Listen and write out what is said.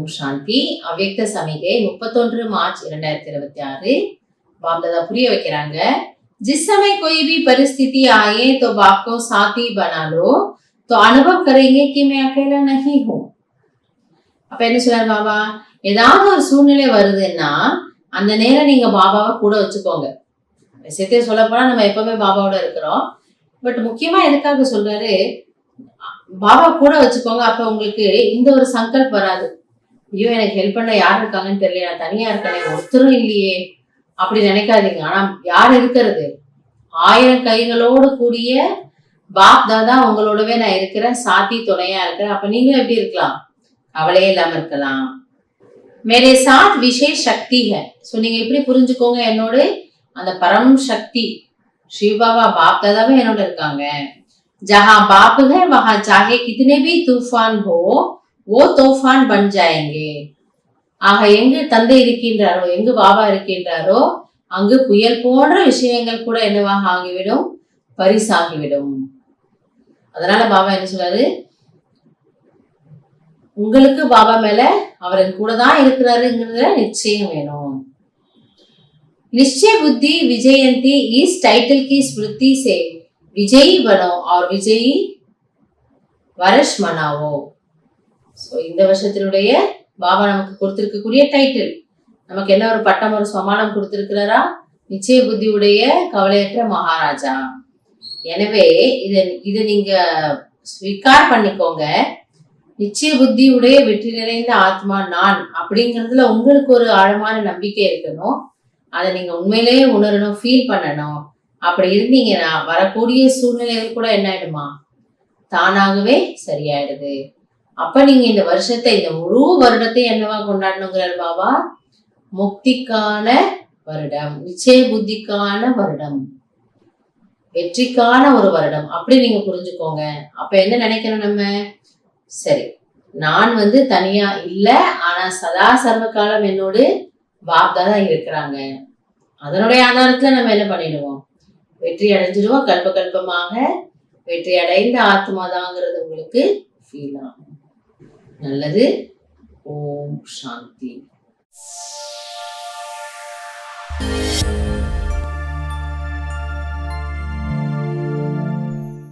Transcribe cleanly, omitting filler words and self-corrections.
ஓம் சாந்தி. அவ்யக்த சமிகை 31 मार्च 2026 बाप दादा புரிய வைக்கிறாங்க. जिस समय कोई भी परिस्थिति आए तो बाप को साथी बना लो तो अनुभव करेंगे कि मैं अकेला नहीं हूँ. அப்ப என்ன சொல்றாரு பாபா, ஏதாவது ஒரு சூழ்நிலை வருதுன்னா அந்த நேரம் நீங்க பாபாவை கூட வச்சுக்கோங்க. விஷயத்தை சொல்ல போனா நம்ம எப்பவுமே பாபாவோட இருக்கிறோம். பட் முக்கியமா எதுக்காக சொல்றாரு, பாபா கூட வச்சுக்கோங்க. அப்ப உங்களுக்கு இந்த ஒரு சங்கல்ப் வராது, ஐயோ எனக்கு ஹெல்ப் பண்ண யார் இருக்காங்கன்னு தெரியல, நான் தனியா இருக்கேன், ஒருத்தரும் இல்லையே அப்படி நினைக்காதீங்க. ஆனா யார் இருக்கிறது, 1000 கைகளோடு கூடிய பாப் தாதா உங்களோடவே நான் இருக்கிறேன், சாத்தி துணையா இருக்கிறேன். அப்ப நீங்களும் எப்படி இருக்கலாம், கவலையே இல்லாம இருக்கலாம். மேரே சாத் விசேஷ் சக்தி ஹை. சோ நீங்க இப்படி புரிஞ்சுக்கோங்க, என்னோட அந்த பரம் சக்தி சிவபாபா பாப் தாதாவே என்னோட இருக்காங்க. जहां बाप है वहां चाहे कितने भी तूफान हो वो तूफान बन जाएंगे. ஆக எங்கு தந்தை இருக்கின்றாரோ, எங்கு பாபா இருக்கின்றாரோ அங்கு புயல் போன்ற விஷயங்கள் கூட என்னவாக ஆகிவிடும், பரிசாகிவிடும். அதனால பாபா என்ன சொல்றாரு, உங்களுக்கு பாபா மேல அவர் கூட தான் இருக்கிறாருங்கிறதுல நிச்சயம் வேணும். निश्चय बुद्धि विजयंती इस टाइटल की स्मृति से विजयी बनो और विजयी वर्ष मनावो. சோ இந்த வருஷத்தினுடைய பாபா நமக்கு கொடுத்திருக்கக்கூடிய டைட்டில், நமக்கு என்ன ஒரு பட்டம், ஒரு சமானம் கொடுத்திருக்கிறாரா, நிச்சய புத்தியுடைய கவலையற்ற மகாராஜா. எனவே இதை நீங்க ஸ்வீகார் பண்ணிக்கோங்க. நிச்சய புத்தியுடைய வெற்றி நிறைந்த ஆத்மா நான் அப்படிங்கிறதுல உங்களுக்கு ஒரு ஆழமான நம்பிக்கை இருக்கணும். அதை நீங்க உண்மையிலேயே உணரணும், ஃபீல் பண்ணணும். அப்படி இருந்தீங்கன்னா வரக்கூடிய சூழ்நிலைகள் கூட என்ன ஆயிடுமா, தானாகவே சரியாயிடுது. அப்ப நீங்க இந்த வருஷத்தை, இந்த முழு வருடத்தை என்னவா கொண்டாடணுங்கிறார் பாபா, முக்திக்கான வருடம், நிச்சய புத்திக்கான வருடம், வெற்றிக்கான ஒரு வருடம் அப்படி நீங்க புரிஞ்சுக்கோங்க. அப்ப என்ன நினைக்கணும் நம்ம, சரி நான் தனியா இல்ல, ஆனா சதா சர்வ காலம் என்னோடு பாப் தாதா இருக்கிறாங்க. அதனுடைய ஆதாரத்துல நம்ம என்ன பண்ணிடுவோம், வெற்றி அடைஞ்சிடுவோம். கல்ப கல்பமாக வெற்றி அடைந்த ஆத்மாதாங்கிறது உங்களுக்கு ஃபீல் ஆகும். நல்லது. ஓம் சாந்தி.